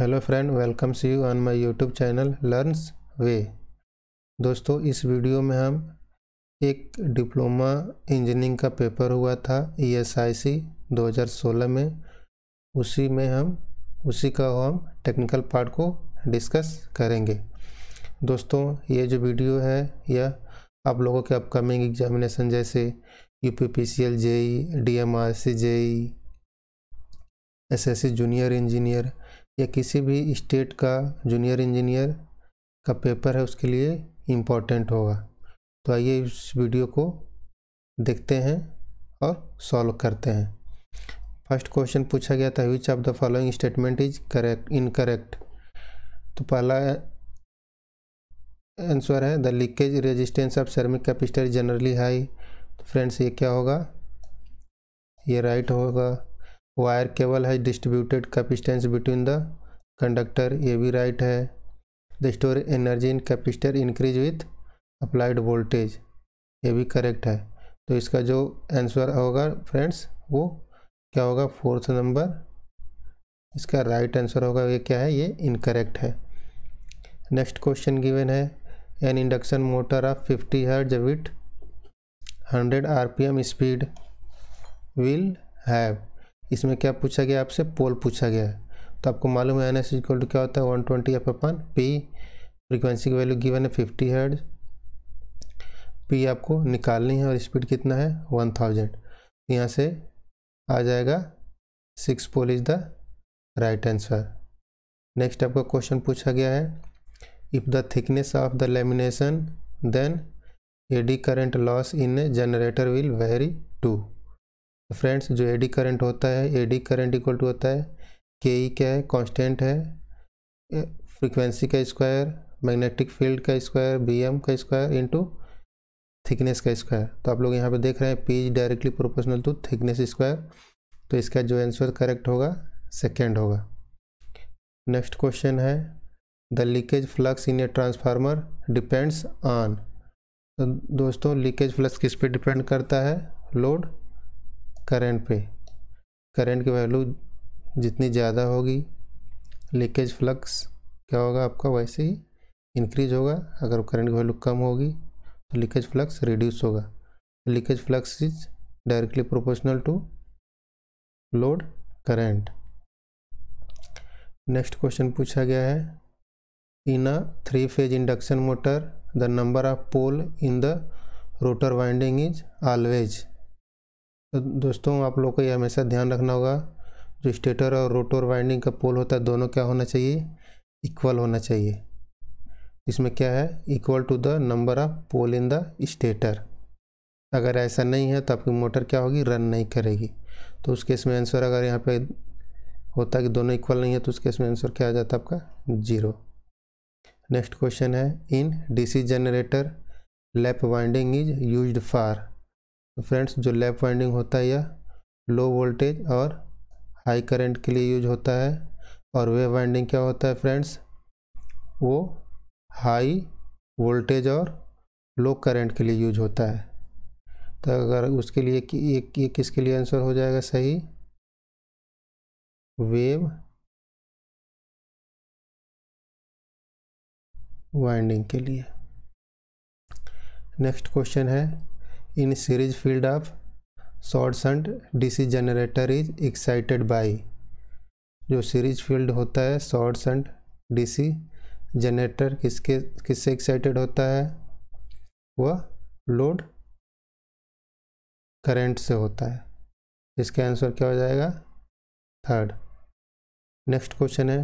Hello friend, welcomes you on my YouTube channel learns way. दोस्तों, इस video में हम एक डिप्लोमा इंजीनियरिंग का पेपर हुआ था ESIC 2016 में, उसी का हम टेक्निकल पार्ट को डिस्कस करेंगे। दोस्तों, ये जो वीडियो है यह आप लोगों के अपकमिंग एग्जामिनेशन जैसे UPPCL JEE, DMRC JEE, SSC junior engineer या किसी भी स्टेट का जूनियर इंजीनियर का पेपर है उसके लिए इम्पोर्टेंट होगा। तो आइए इस वीडियो को देखते हैं और सॉल्व करते हैं। फर्स्ट क्वेश्चन पूछा गया था, विच of the following statement is correct incorrect. तो पहला आंसर है the leakage resistance of ceramic capacitor generally high. तो फ्रेंड्स ये क्या होगा, ये राइट होगा। वायर केबल है distributed capacitance between the conductor, ये भी राइट है। The store energy in capacitor increase with applied voltage, ये भी करेक्ट है। तो इसका जो आंसर होगा फ्रेंड्स वो क्या होगा, फोर्थ नंबर इसका राइट आंसर होगा। ये क्या है, ये इनकरेक्ट है। नेक्स्ट क्वेश्चन गिवन है, N induction motor of 50 hertz with 100 RPM speed will have. इसमें क्या पूछा गया, आपसे पोल पूछा गया है। तो आपको मालूम है NS इक्वल टू क्या होता है, 120F/P। फ्रीक्वेंसी की वैल्यू गिवन है 50 हर्ट्ज, P आपको निकालनी है और स्पीड कितना है 1000। यहाँ से आ जाएगा 6 pole is the right answer. Next आपका क्वेश्चन पूछा गया है, if the thickness of the lamination then eddy current loss in a generator will vary to. Friends, जो एडी करंट होता है, एडी करंट इक्वल टू होता है KE क्या है, कांस्टेंट है, फ्रीक्वेंसी का स्क्वायर, मैग्नेटिक फील्ड का स्क्वायर, BM का स्क्वायर इनटू थिकनेस का स्क्वायर। तो आप लोग यहाँ पे देख रहे हैं P is directly proportional to thickness square. तो इसका जो आंसर करेक्ट होगा सेकेंड होगा। नेक्स्ट क्वेश्चन है, the leakage flux in a transformer depends on. तो दोस्तों, लीकेज फ्लक्स किस पे डिपेंड करता है, लोड करंट पे। करंट की वैल्यू जितनी ज़्यादा होगी लीकेज फ्लक्स क्या होगा आपका वैसे ही इंक्रीज होगा। अगर करंट की वैल्यू कम होगी तो लीकेज फ्लक्स रिड्यूस होगा। Leakage flux is directly proportional to load current. Next question पूछा गया है, in a 3 phase induction motor the number of pole in the rotor winding is always. तो दोस्तों, आप लोग को ये हमेशा ध्यान रखना होगा, जो स्टेटर और रोटर वाइंडिंग का पोल होता है दोनों क्या होना चाहिए, इक्वल होना चाहिए। इसमें क्या है, equal to the number of pole in the stator. अगर ऐसा नहीं है तो आपकी मोटर क्या होगी, रन नहीं करेगी। तो उस केस में आंसर अगर यहाँ पे होता है कि दोनों इक्वल नहीं है तो उस केस में आंसर क्या आ जाता है आपका 0। नेक्स्ट क्वेश्चन है, in DC generator lap winding is used for. तो फ्रेंड्स, जो लैप वाइंडिंग होता है यह लो वोल्टेज और हाई करंट के लिए यूज होता है, और वेव वाइंडिंग क्या होता है फ्रेंड्स, वो हाई वोल्टेज और लो करंट के लिए यूज होता है। तो अगर उसके लिए ये किसके लिए आंसर हो जाएगा सही, वेव वाइंडिंग के लिए। नेक्स्ट क्वेश्चन है, in series field of short shunt DC generator is excited by. जो सीरीज फील्ड होता है शॉर्ट शंट DC जनरेटर किससे एक्साइटेड होता है, वह लोड करंट से होता है। इसका आंसर क्या हो जाएगा, थर्ड। नेक्स्ट क्वेश्चन है,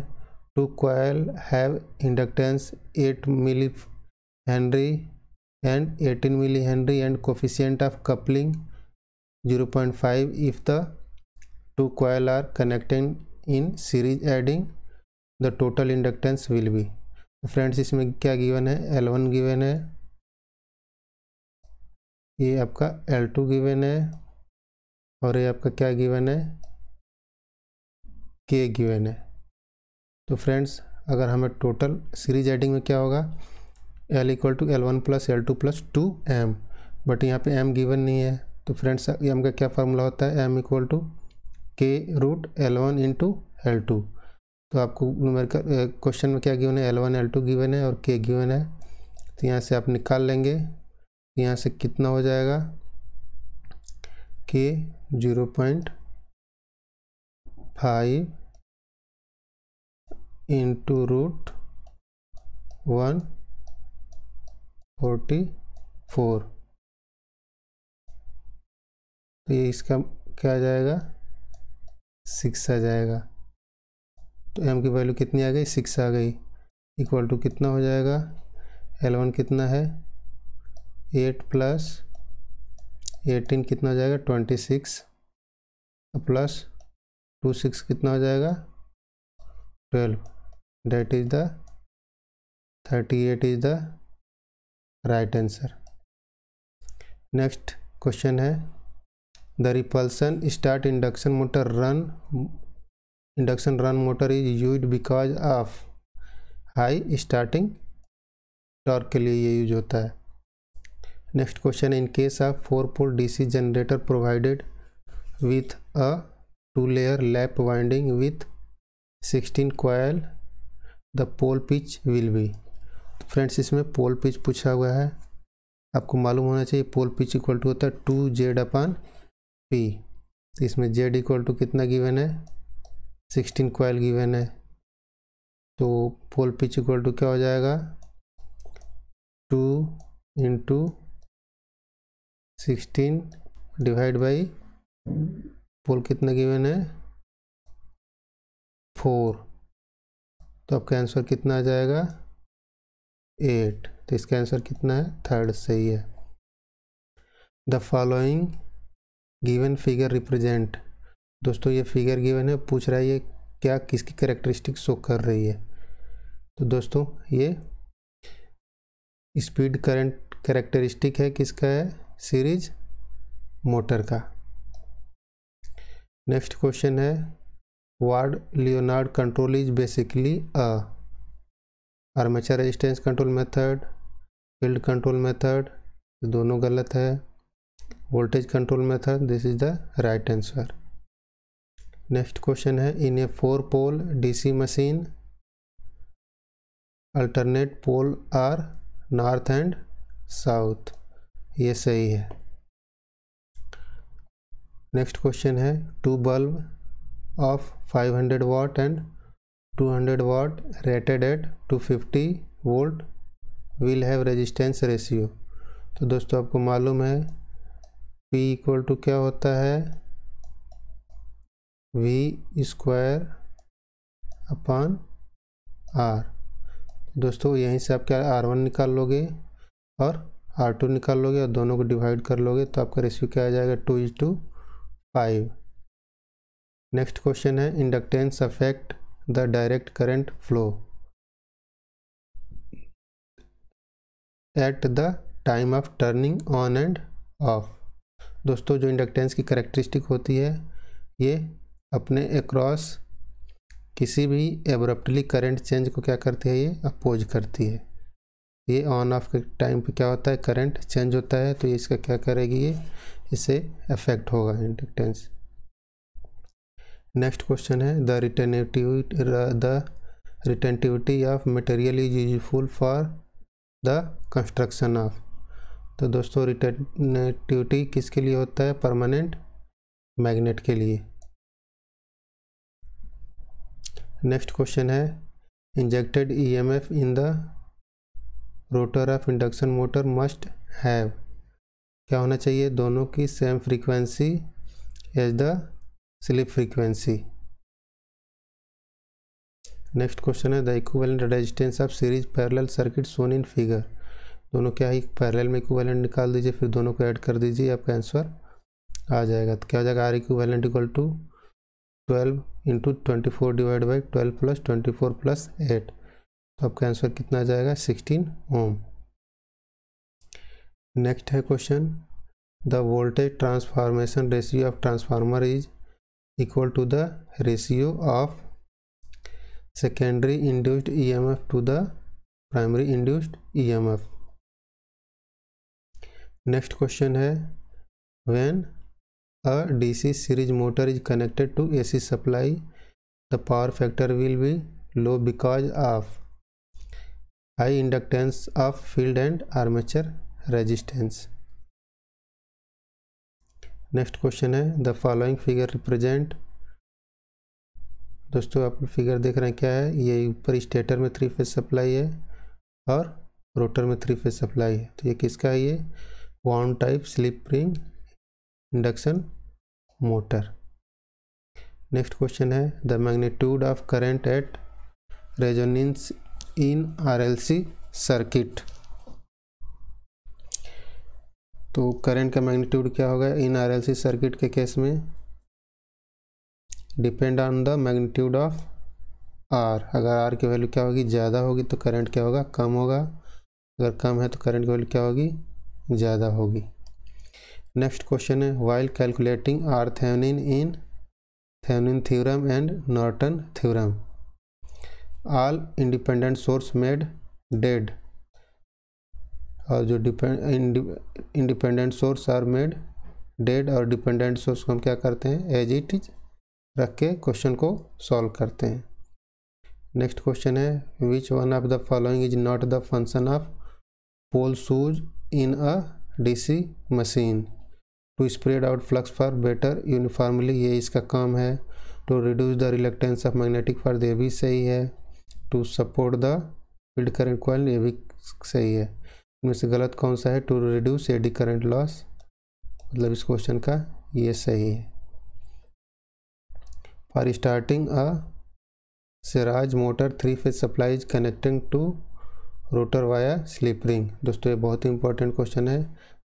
2 coil have inductance 8 milli henry and 18 milli henry and coefficient of coupling 0.5 if the 2 coil are connected in series, adding the total inductance will be। Friends, इसमें क्या गिवन है, L1 given है, ये आपका L2 given है, और ये आपका क्या गिवन है, K गिवन है। तो फ्रेंड्स, अगर हमें टोटल सीरीज एडिंग में क्या होगा, L equal to L1 + L2 + 2M, but यहाँ पे M गिवन नहीं है। तो फ्रेंड्स, M का क्या फार्मूला होता है, M equal to K root L1 × L2। तो आपको न्यूमेरिकल क्वेश्चन में क्या गिवन है, L1 L2 गिवन है और K गिवन है। तो यहाँ से आप निकाल लेंगे, यहाँ से कितना हो जाएगा, K 0.5 इंटू रूट 144। तो ये इसका क्या आ जाएगा, 6 आ जाएगा। तो m की वैल्यू कितनी आ गई, 6 आ गई। इक्वल टू कितना हो जाएगा, L1 कितना है 8 प्लस 18 कितना हो जाएगा 26 प्लस 26 कितना हो जाएगा 12, that is the 38 is the right answer. Next question है, the repulsion start induction run motor is used because of high starting torque के लिए ये यूज होता है। नेक्स्ट क्वेश्चन है, in case of 4 pole DC generator provided with a 2 layer lap winding with 16 coil the pole pitch will be. Friends इसमें pole pitch पूछा हुआ है, आपको मालूम होना चाहिए पोल पिच इक्वल टू होता है 2Z/P। तो इसमें Z इक्वल टू कितना गिवन है, 16 कॉयल गिवन है। तो पोल पिच इक्वल टू क्या हो जाएगा, 2 इंटू 16 डिवाइड बाई पोल कितना गिवन है 4। तो आपका आंसर कितना आ जाएगा 8। तो इसका आंसर कितना है, 3rd सही है। The following given figure represent. दोस्तों ये फिगर गिवन है, पूछ रहा है ये क्या किसकी कैरेक्टरिस्टिक शो कर रही है। तो दोस्तों ये स्पीड करंट कैरेक्टरिस्टिक है, किसका है, सीरीज मोटर का। नेक्स्ट क्वेश्चन है, Ward Leonard control is basically a armature resistance control method, field control method, दोनों गलत है, voltage control method, this is the right answer. Next question है, in a 4 pole DC machine alternate pole are north and south, ये सही है। Next question है, 2 bulb of 500 watt and 200 watt rated at 250 volt will have resistance ratio. तो दोस्तों आपको मालूम है P इक्वल टू क्या होता है, V²/R। दोस्तों यहीं से आप क्या R1 निकाल लोगे और R2 निकाल लोगे और दोनों को डिवाइड कर लोगे, तो आपका रेशियो क्या आ जाएगा 2:5। नेक्स्ट क्वेश्चन है, inductance affect the direct current flow at the time of turning on end of. दोस्तों जो इंडक्टेंस की कैरेक्टरिस्टिक होती है, ये अपने अक्रॉस किसी भी एब्रप्टली करंट चेंज को क्या करती है, ये अपोज करती है। ये ऑन ऑफ के टाइम पे क्या होता है, करंट चेंज होता है, तो ये इसका क्या करेगी, ये इससे अफेक्ट होगा इंडक्टेंस। नेक्स्ट क्वेश्चन है, the retentivity of material is useful for the construction of. तो दोस्तों रिटेंटिविटी किसके लिए होता है, परमानेंट मैग्नेट के लिए। नेक्स्ट क्वेश्चन है, injected EMF in the rotor of induction motor must have, क्या होना चाहिए, दोनों की same frequency as the slip frequency. Next question है, the equivalent resistance of series parallel circuit shown in figure. दोनों क्या है, पैरेलल में इक्विवेलेंट निकाल दीजिए, फिर दोनों को ऐड कर दीजिए, आपका आंसर आ जाएगा। तो क्या हो जाएगा, R equivalent equal to 12 into 24 divide by 12 plus 24 plus 8। तो आपका आंसर कितना आ जाएगा, 16 ओम। नेक्स्ट है question, the voltage transformation ratio of transformer is equal to the ratio of secondary induced EMF to the primary induced EMF. Next question है, when a DC series motor is connected to AC supply the power factor will be low because of high inductance of field and armature resistance. Next question है the following figure represent. दोस्तों आप figure देख रहे हैं क्या है, ये ऊपर स्टेटर में 3 फेज सप्लाई है और रोटर में 3 फेज सप्लाई है। तो ये किसका है, ये wound type slip ring induction motor. Next question है the magnitude of current at resonance in RLC circuit. तो करंट का मैग्नीट्यूड क्या होगा इन RLC सर्किट के केस में, depend on the magnitude of R। अगर R की वैल्यू क्या होगी, ज़्यादा होगी तो करंट क्या होगा, कम होगा। अगर कम है तो करंट की वैल्यू क्या होगी, ज़्यादा होगी। नेक्स्ट क्वेश्चन है while calculating R Thevenin in Thevenin theorem and Norton theorem, all independent source made dead. और जो independent source are made dead और डिपेंडेंट सोर्स को हम क्या करते हैं, एज इट इज रख के क्वेश्चन को सॉल्व करते हैं। नेक्स्ट क्वेश्चन है which one of the following is not the function of pole shoes in a DC machine, to spread out flux for better uniformly, ये इसका काम है। To reduce the reluctance of magnetic for, ये भी सही है। To support the field current coil, ये भी सही है। इनमें से गलत कौन सा है, to reduce eddy current loss, मतलब इस क्वेश्चन का ये सही है। फॉर स्टार्टिंग अ सिराज motor 3 phase supply is connecting to rotor via slip ring. दोस्तों ये बहुत ही इंपॉर्टेंट क्वेश्चन है,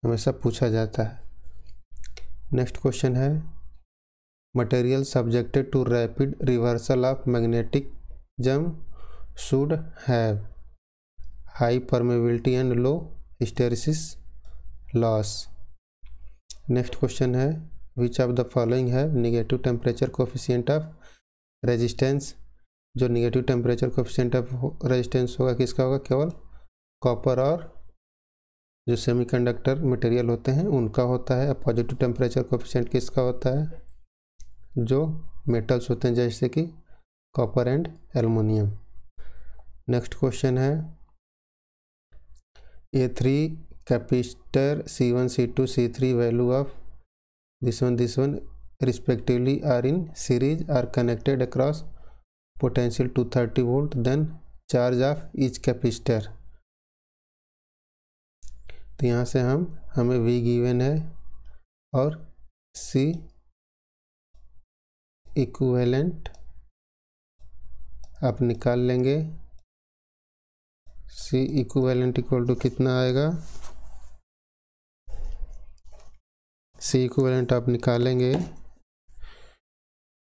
हमेशा पूछा जाता है। नेक्स्ट क्वेश्चन है material subjected to rapid reversal of magnetism should have high permeability and low hysteresis loss. Next question है विच ऑफ द फॉलोइंग है negative temperature coefficient of resistance. जो negative temperature coefficient of resistance होगा किसका होगा, केवल copper और जो semiconductor material होते हैं उनका होता है। पॉजिटिव टेम्परेचर कोफिशिएंट किसका होता है, जो मेटल्स होते हैं जैसे कि copper and aluminium. Next question है A3 capacitor C1 C2 C3 value of this one respectively are in series are connected across potential 230 volt, then charge of each capacitor। तो यहाँ से हमें V गिवन है और C इक्विवेलेंट आप निकाल लेंगे। C इक्विवेलेंट इक्वल टू कितना आएगा, C इक्विवेलेंट आप निकालेंगे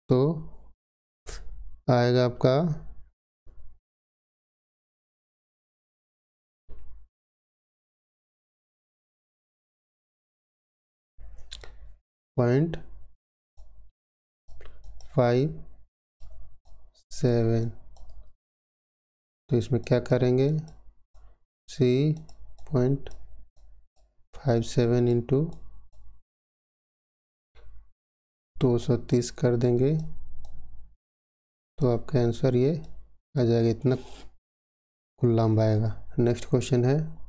तो आएगा आपका 0.57। तो इसमें क्या करेंगे, C 0.57 इंटू 230 कर देंगे तो आपका आंसर ये आ जाएगा, इतना कुल्लाम आएगा। नेक्स्ट क्वेश्चन है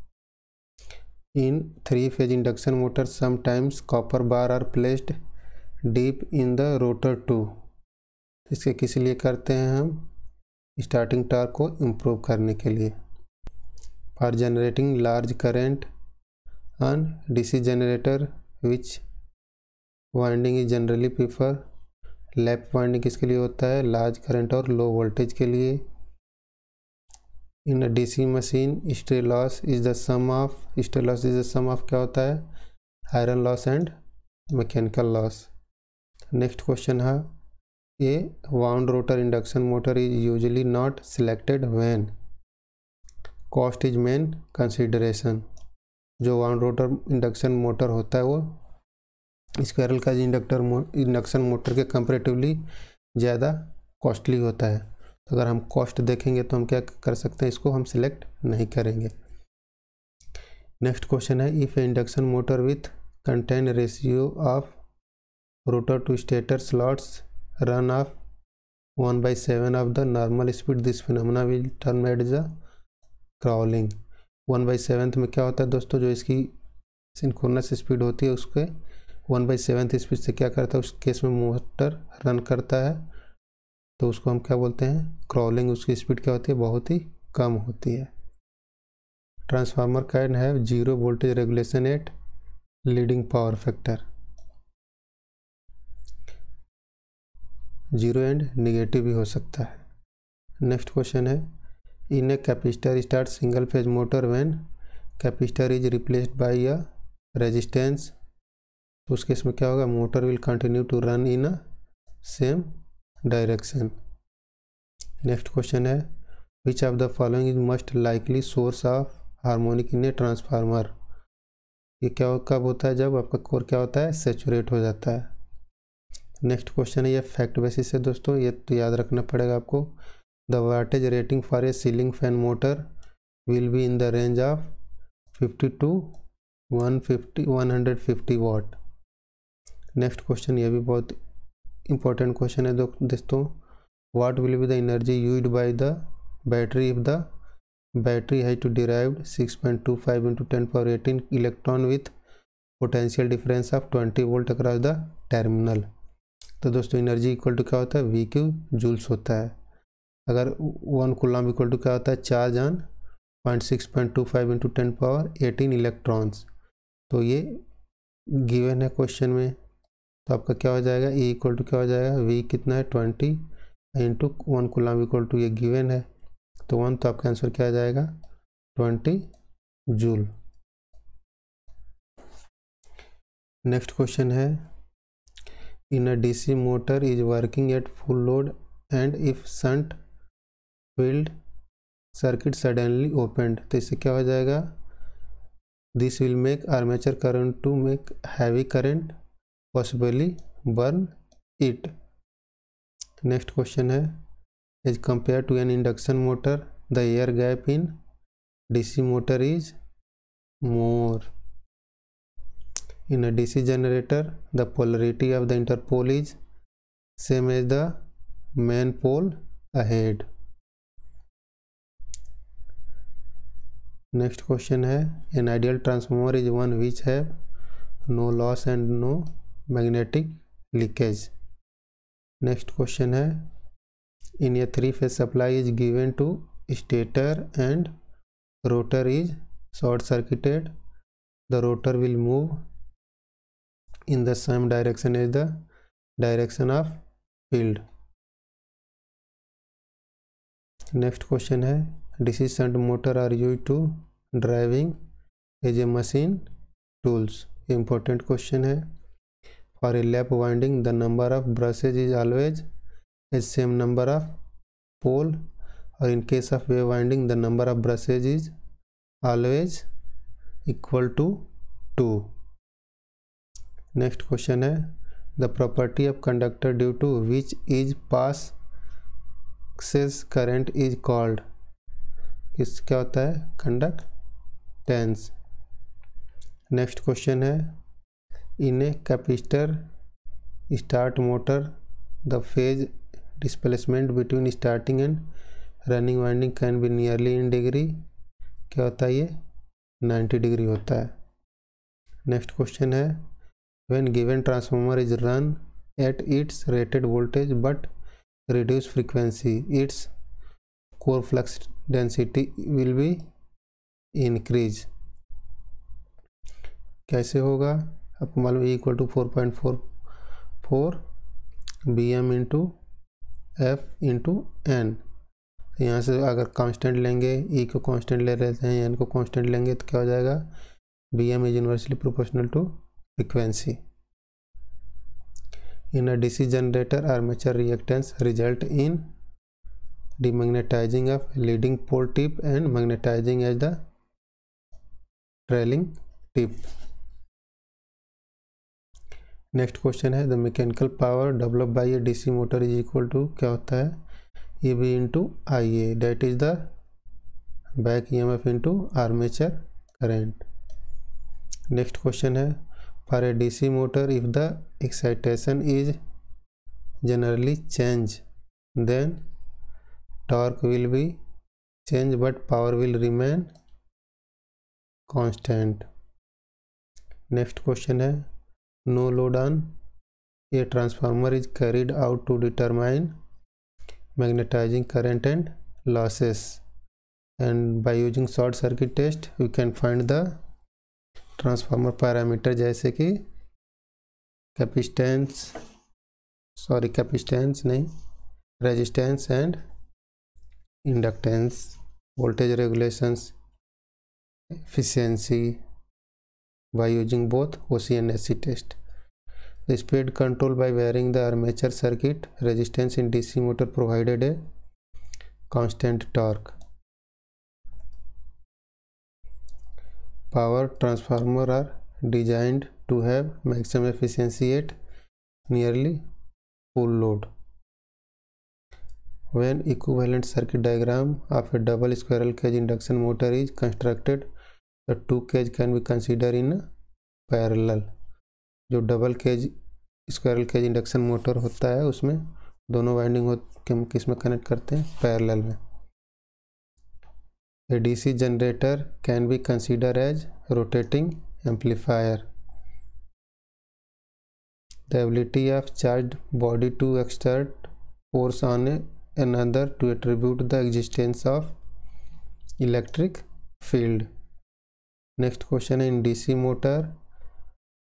in 3 phase induction motor sometimes copper bar are placed deep in the rotor to. इसके किस लिए करते हैं हम, स्टार्टिंग टॉर्क को इम्प्रूव करने के लिए। For generating large current on DC generator which winding is generally prefer, lap winding किसके लिए होता है, लार्ज करंट और लो वोल्टेज के लिए। In DC machine hysteresis loss is the sum of क्या होता है, iron loss and mechanical loss. Next question है a wound rotor induction motor is usually not selected when cost is main consideration. जो wound rotor induction motor होता है वो squirrel का induction motor के कंपैरेटिवली ज़्यादा कॉस्टली होता है। तो अगर हम कॉस्ट देखेंगे तो हम क्या कर सकते हैं, इसको हम सिलेक्ट नहीं करेंगे। नेक्स्ट क्वेश्चन है if induction motor with contain ratio of rotor to stator slots run of 1/7 of the normal speed, this phenomena will term as a crawling। 1/7 में क्या होता है दोस्तों, जो इसकी सिंक्रोनस स्पीड होती है उसके 1/7 स्पीड से क्या करता है, उस केस में मोटर रन करता है, तो उसको हम क्या बोलते हैं, क्रॉलिंग। उसकी स्पीड क्या होती है, बहुत ही कम होती है। Transformer can have 0 voltage regulation at leading power factor, 0 and negative भी हो सकता है। नेक्स्ट क्वेश्चन है, in a capacitor start single phase motor when capacitor is replaced by a resistance, तो उस केस में क्या होगा, motor will continue to run in a same direction. Next question है, which of the following is most likely source of harmonic in a transformer, ये क्या कब होता है, जब आपका कोर क्या होता है, सेचुरेट हो जाता है। नेक्स्ट क्वेश्चन है, ये फैक्ट बेसिस है दोस्तों, ये तो याद रखना पड़ेगा आपको। The wattage rating for a ceiling fan motor will be in the range of 50 to 150 watt. Next question, ये भी बहुत इंपॉर्टेंट क्वेश्चन है दोस्तों। What will be the energy used by the battery if the battery has to derived 6.25 × 10⁻18 electron with potential difference of 20 volt across the terminal, तो दोस्तों energy equal to क्या होता है, VQ जूल्स होता है। अगर 1 कूलम इक्वल टू क्या होता है, चार्ज ऑन 0.6.25 × 10⁻18 इलेक्ट्रॉन्स, तो ये गिवन है क्वेश्चन में, तो आपका क्या हो जाएगा, E इक्वल टू क्या हो जाएगा, V कितना है 20 × 1 कूलम इक्वल टू, ये गिवन है तो 1, तो आपका आंसर क्या आ जाएगा 20 जूल। नेक्स्ट क्वेश्चन है, in a DC motor is working at full load and if shunt field circuit suddenly opened, तो इससे क्या हो जाएगा, this will make armature current to make heavy current possibly burn it. Next question है, as compare to an induction motor the air gap in DC motor is more. In a DC generator, the polarity of the interpole is same as the main pole ahead. Next question है, an ideal transformer is one which have no loss and no magnetic leakage. Next question है, in a three-phase supply is given to stator and rotor is short circuited, the rotor will move in the same direction as the direction of field. Next question है, DC shunt motor are used to driving as a machine tools, important question है। For a lap winding the number of brushes is always a same number of pole, or in case of wave winding the number of brushes is always equal to 2। Next question है, the property of conductor due to which is passes current is called, किस क्या होता है, conductance. Next question है, in a capacitor start motor the phase displacement between starting and running winding can be nearly in degree, क्या होता है ये 90 degree होता है। नेक्स्ट क्वेश्चन है, when given transformer is run at its rated voltage but reduced frequency, its core flux density will be increase, कैसे होगा, आपको मालूम है equal to 4.44 BM × F × N। यहाँ से अगर कांस्टेंट लेंगे, E को कांस्टेंट ले रहे हैं, N को कांस्टेंट लेंगे, तो क्या हो जाएगा, BM is inversely proportional to frequency. In a DC generator, armature reactance result in demagnetizing of leading pole tip and magnetizing as the trailing tip. Next question है, the mechanical power developed by a DC motor is equal to, क्या होता है, EB × IA, that is the back EMF into armature current. Next question है, for a DC motor if the excitation is generally change then torque will be change but power will remain constant. Next question है no load on a transformer is carried out to determine magnetizing current and losses, and by using short circuit test we can find the transformer parameter जैसे कि capacitance नहीं, resistance and inductance, voltage regulations, efficiency by using both OC and SC test. The speed control by varying the armature circuit resistance in DC motor provided a constant torque. Power transformer are designed to have maximum efficiency at nearly full load. When equivalent circuit diagram of a double squirrel cage induction motor is constructed, the two cage can be considered in parallel. जो double cage squirrel cage induction motor होता है उसमें दोनों winding किस में connect करते हैं, parallel में. A DC generator can be considered as rotating amplifier. The ability of charged body to exert force on another to attribute the existence of electric field. Next question in DC motor,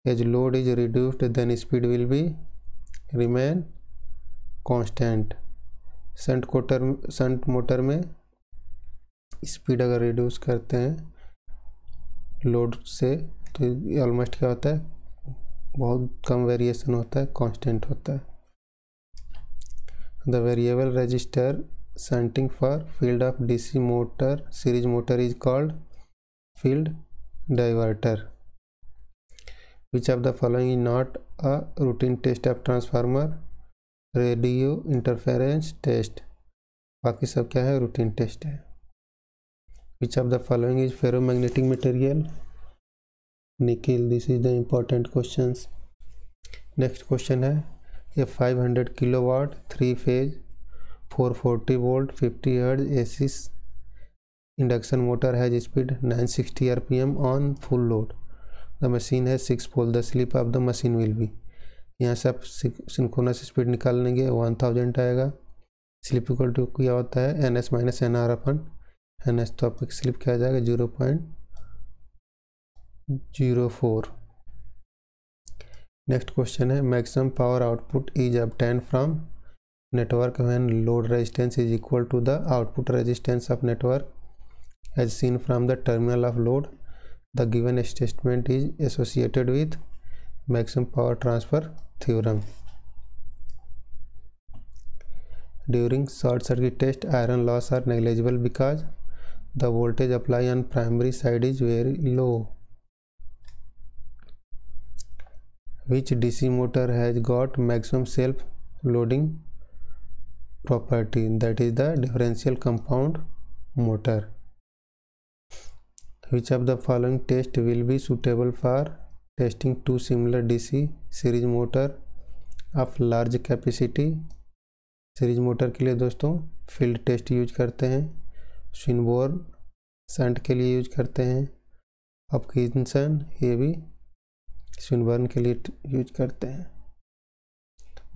as load is reduced then speed will be remain constant. Shunt motor में speed अगर reduce करते हैं load से तो almost क्या होता है, बहुत कम वेरिएशन होता है, कांस्टेंट होता है. The variable resistor shunting for field of DC motor series motor is called field diverter. Which of the following is not a routine test of transformer? Radio interference test. बाकी सब क्या है, routine test है. Which of the following is ferromagnetic material? Nickel. This is the important questions. Next question है a 500 kilowatt 3 phase 440 volt 50 Hz AC induction motor has speed 960 rpm on full load. The machine has 6 poles. The slip of the machine will be. यहाँ से आप synchronous speed निकाल लेंगे 1000 आएगा. Slip equal to क्या होता है NS minus NR upon NS, तो आपका स्लिप क्या आ जाएगा 0.04. नेक्स्ट क्वेश्चन है maximum power output is obtained from network when load resistance is equal to the output resistance of network as seen from the terminal of load. The given statement is associated with maximum power transfer theorem. During short circuit test, iron loss are negligible because the voltage applied on primary side is very low. Which DC motor has got maximum self loading property? That is the differential compound motor. Which of the following test will be suitable for testing two similar DC series motor of large capacity? Series motor के लिए दोस्तों field test use करते हैं, Swinburne shunt के लिए use करते हैं, Hopkinson ये भी स्विनबोर्न के लिए यूज करते हैं.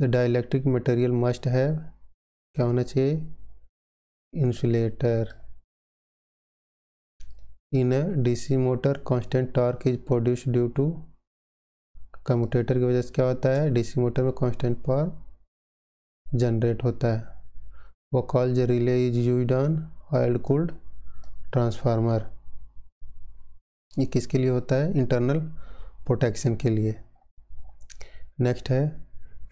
The dielectric material must have क्या होना चाहिए, insulator. In DC motor constant torque is produce due to commutator की वजह से क्या होता है, डीसी मोटर में कांस्टेंट पावर जनरेट होता है. Buchholz relay is used on oil cooled transformer. ये किसके लिए होता है, इंटरनल प्रोटेक्शन के लिए. नेक्स्ट है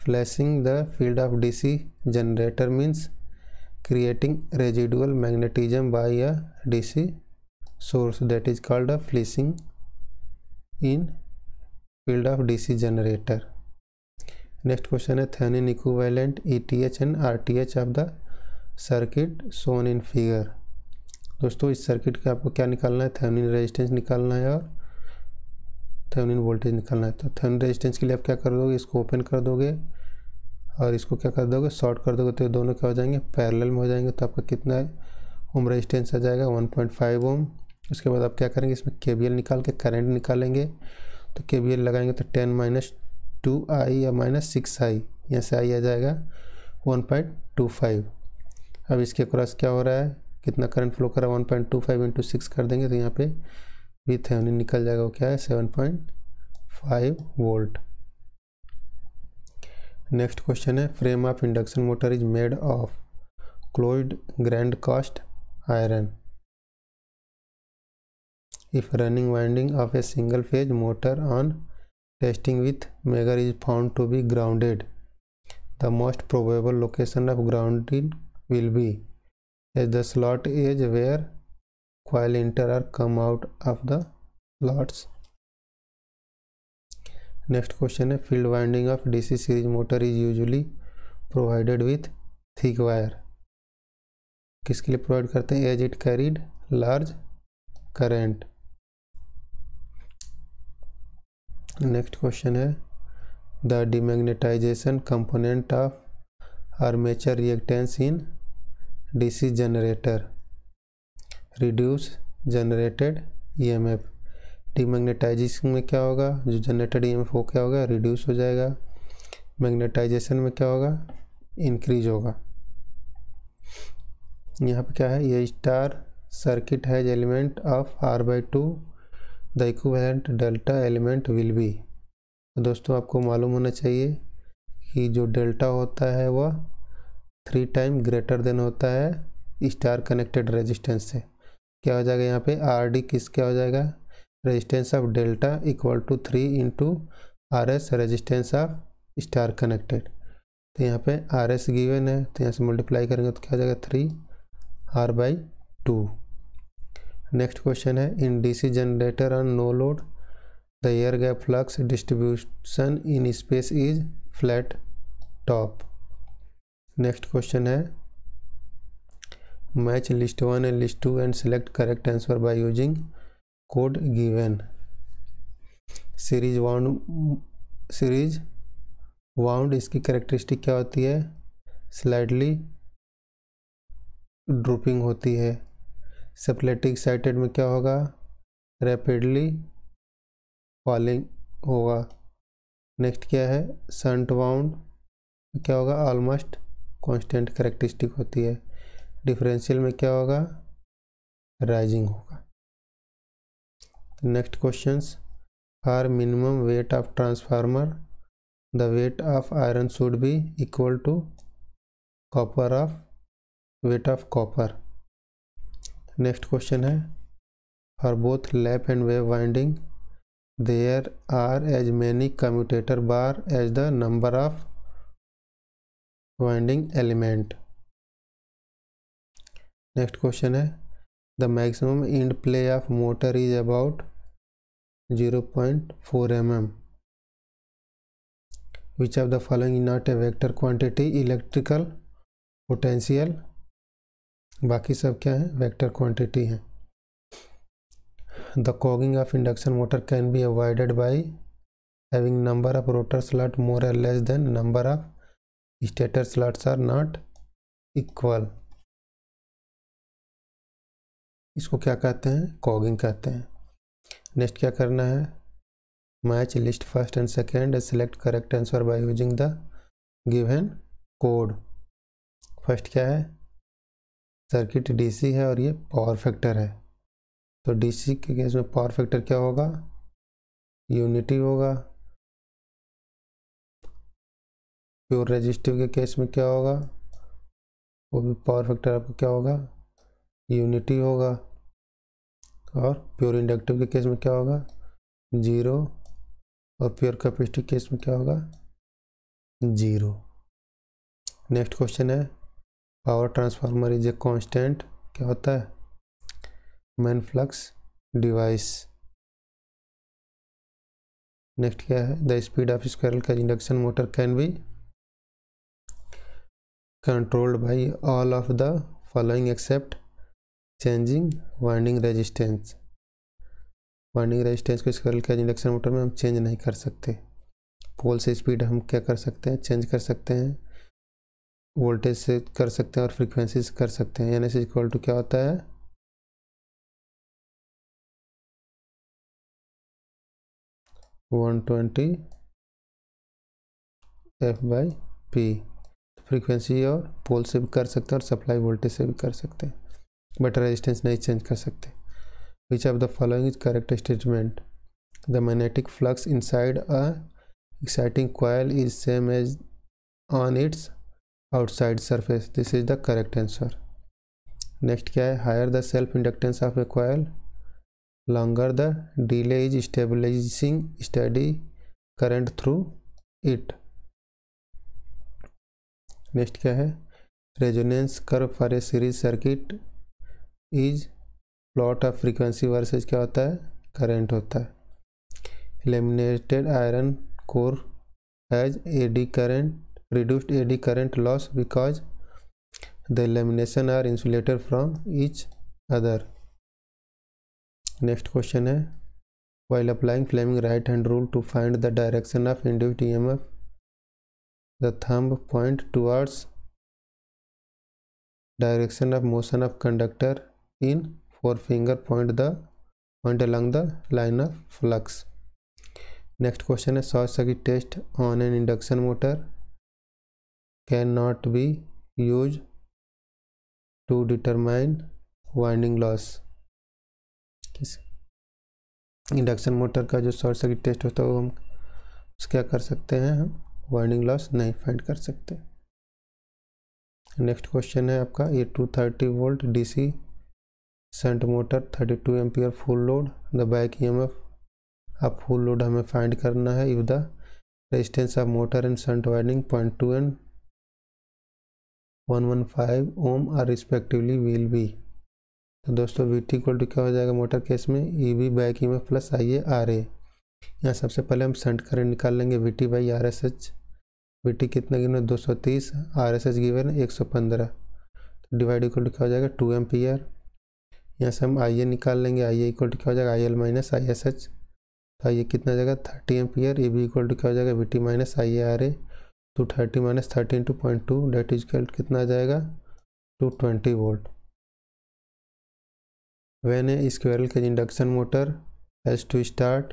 flashing the field of DC generator means creating residual magnetism by a DC source, that is called a flashing in field of DC generator. Next question है Thevenin equivalent ETH and RTH of the circuit shown in figure. दोस्तों इस circuit का आपको क्या निकालना है, Thevenin resistance निकालना है और थेवेनिन वोल्टेज निकालना है. तो थेवेनिन रेजिस्टेंस के लिए आप क्या कर दोगे, इसको ओपन कर दोगे और इसको क्या कर दोगे, शॉर्ट कर दोगे, तो ये दोनों क्या हो जाएंगे, पैरेलल में हो जाएंगे। तो आपका कितना ओम रेजिस्टेंस आ जाएगा, 1.5 ओम। उसके बाद आप क्या करेंगे, इसमें KVL निकाल के करंट निकालेंगे। तो KVL लगाएंगे तो 10 - 2i या -6i, यहाँ से i आ जाएगा 1.25। अब इसके क्रॉस क्या हो रहा है, कितना करंट फ्लो कर रहा है, 1.25 × 6 कर देंगे तो यहाँ पे VThevenin निकल जाएगा, वो क्या है 7.5 वोल्ट। नेक्स्ट क्वेश्चन है, frame of induction motor is made of closed grained cast iron if running winding of a single phase motor on testing with megger is found to be grounded, the most probable location of grounding will be as the slot edge where coil enter or come out of the slots. Next question है, field winding of DC series motor is usually provided with thick wire. किसके लिए provide करते हैं, as it carried large current. Next question है, the demagnetization component of armature reactance in DC generator reduce generated EMF। Demagnetisation में क्या होगा, जो generated EMF वो क्या होगा, रिड्यूस हो जाएगा। मैग्नेटाइजेशन में क्या होगा, इंक्रीज होगा। यहाँ पे क्या है, ये star circuit has element of R/2, the equivalent delta element will be. दोस्तों आपको मालूम होना चाहिए कि जो डेल्टा होता है वह 3 टाइम ग्रेटर देन होता है स्टार कनेक्टेड रेजिस्टेंस से। क्या हो जाएगा यहाँ पे, RD किस क्या हो जाएगा, resistance of delta equal to 3 × RS resistance of star connected. तो यहाँ पे RS गिवन है, तो यहाँ से मल्टीप्लाई करेंगे तो क्या हो जाएगा 3R/2। नेक्स्ट क्वेश्चन है, in DC generator on no load the air gap flux distribution in space is flat top. Next question है, match list 1 and list 2 and select correct answer by using code given. Series wound इसकी characteristic क्या होती है, slightly drooping होती है। Separating excited में क्या होगा, रैपिडली फॉलिंग होगा। नेक्स्ट क्या है, शंट वाउंड क्या होगा, ऑलमोस्ट कांस्टेंट कैरेक्टरिस्टिक होती है। डिफरेंशियल में क्या होगा, राइजिंग होगा। Next questions, for minimum weight of transformer the weight of iron should be equal to copper of weight of copper. Next question है, for both lap and wave winding there are as many commutator bar as the number of winding element. Next question है, the maximum end play of motor is about 0.4 mm। Which of the following is not a vector quantity, electrical potential, बाकी सब क्या है, vector quantity है। The cogging of induction motor can be avoided by having number of rotor slot more और less than number of stator slots are not equal. इसको क्या कहते हैं, कॉगिंग कहते हैं। नेक्स्ट क्या करना है, match list first and second and select correct answer by using the given code. First क्या है, सर्किट DC है और ये पावर फैक्टर है। तो DC के केस में पावर फैक्टर क्या होगा, यूनिटी होगा। प्योर रेजिस्टिव के केस में क्या होगा, वो भी पावर फैक्टर आपका क्या होगा, यूनिटी होगा। और प्योर इंडक्टिव के केस में क्या होगा, 0। और प्योर कैपेसिटिव केस में क्या होगा, 0। नेक्स्ट क्वेश्चन है, power transformer is a constant, क्या होता है, मेन फ्लक्स डिवाइस। नेक्स्ट क्या है, द स्पीड ऑफ स्क्वायरल का induction motor can be controlled by all of the following except changing winding resistance. Winding resistance को squirrel का induction motor में हम चेंज नहीं कर सकते। पोल से स्पीड हम क्या कर सकते हैं, चेंज कर सकते हैं। वोल्टेज से कर सकते हैं और फ्रीक्वेंसी से कर सकते हैं। NS इक्वल टू क्या होता है 120 F/P। फ्रीक्वेंसी और पोल से भी कर सकते हैं और सप्लाई वोल्टेज से भी कर सकते हैं, बट रेजिस्टेंस नहीं चेंज कर सकते। Which of the following is correct statement? The magnetic flux inside a exciting coil is same as on its outside surface. This is the correct answer. Next क्या है? Higher the self inductance of a coil, longer the delay is stabilising steady current through it. Next क्या है? Resonance curve for a series circuit is plot of frequency versus क्या होता है? Current होता है। Laminated iron core has eddy current reduced AD current loss because the lamination are insulated from each other. Next question है, while applying Fleming right hand rule to find the direction of induced EMF, the thumb point towards direction of motion of conductor in forefinger point along the line of flux. Next question है, short circuit test on an induction motor cannot be used to determine winding loss. Induction motor का जो short circuit test होता है वो हम क्या कर सकते हैं? हम वाइंडिंग लॉस नहीं फाइंड कर सकते। नेक्स्ट क्वेश्चन है आपका, ये 230 volt DC shunt motor 32 ampere full load, the back EMF आप फुल लोड हमें फाइंड करना है। If the resistance of motor and shunt winding 0.2 and 115 ohm are respectively will be. तो दोस्तों VT इक्वल टू क्या हो जाएगा मोटर केस में? EB back EMF plus IA RA। यहाँ सबसे पहले हम शंट करंट निकाल लेंगे VT बाई RSH। VT कितना गिवन है? 230, RSH गिवन है 115, तो डिवाइड इक्वल टू क्या हो जाएगा 2 एम्पियर। यहाँ से हम IA निकाल लेंगे, IA इक्वल टू क्या हो जाएगा IL माइनस ISH, तो IA कितना हो जाएगा 30 एम्पियर। EB इक्वल टू क्या हो जाएगा VT माइनस IA RA, तो 30 माइनस 30 इंटू 0.2 डेट इज कितना आ जाएगा 220 volt. When a squirrel cage induction motor has to start,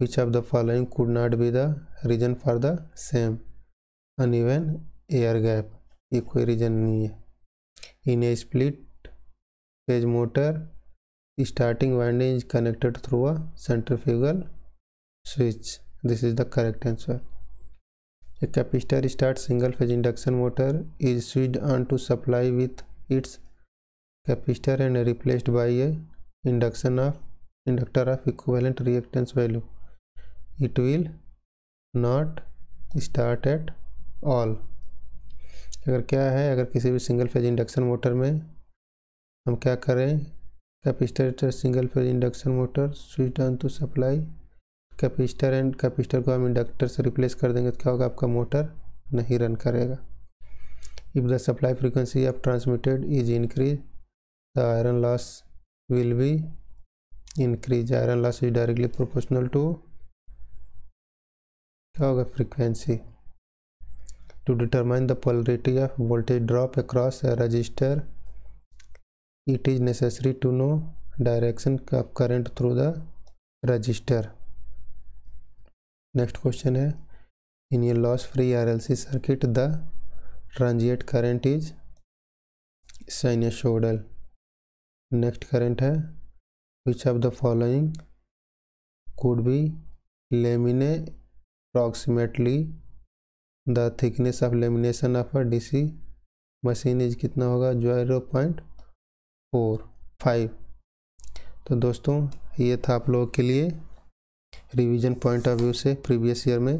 which of the following could not be the reason for the same uneven air gap? ये कोई reason नहीं है। In a split phase motor starting winding is connected through a centrifugal switch. This is the correct answer. A capacitor start single phase induction motor is switched on to supply with its capacitor and replaced by a inductor of equivalent reactance value. It will not start at all. अगर क्या है, अगर किसी भी single phase induction motor में हम क्या करें, capacitor single phase induction motor switch on to supply capacitor and capacitor को हम इंडक्टर से रिप्लेस कर देंगे तो क्या होगा? आपका मोटर नहीं रन करेगा। If the supply frequency of transmitted is increase, the iron loss will be increase. Iron loss is directly proportional to क्या होगा? Frequency. To determine the polarity of voltage drop across a resistor, it is necessary to know direction of current through the resistor. Next question है, in a loss free RLC circuit the transient current is sinusoidal. Next current है, which of the following could be lamina approximately the thickness of lamination of a DC machine is कितना होगा? 0.45। तो दोस्तों ये था आप लोगों के लिए रिवीजन पॉइंट ऑफ व्यू से प्रीवियस ईयर में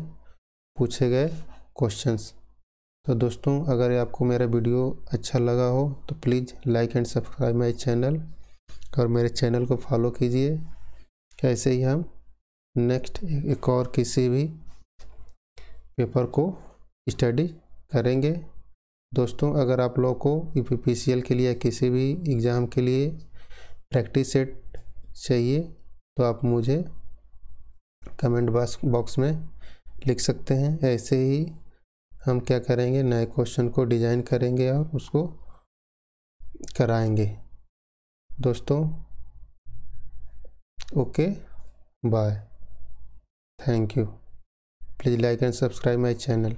पूछे गए क्वेश्चंस। तो दोस्तों अगर आपको मेरा वीडियो अच्छा लगा हो तो please like and subscribe my channel और मेरे चैनल को फॉलो कीजिए। कैसे ही हम नेक्स्ट एक और किसी भी पेपर को स्टडी करेंगे। दोस्तों अगर आप लोगों को UPPCL के लिए किसी भी एग्ज़ाम के लिए प्रैक्टिस सेट चाहिए तो आप मुझे कमेंट बॉक्स में लिख सकते हैं। ऐसे ही हम क्या करेंगे, नए क्वेश्चन को डिजाइन करेंगे और उसको कराएंगे दोस्तों। Okay, bye, thank you. Please like and subscribe my channel.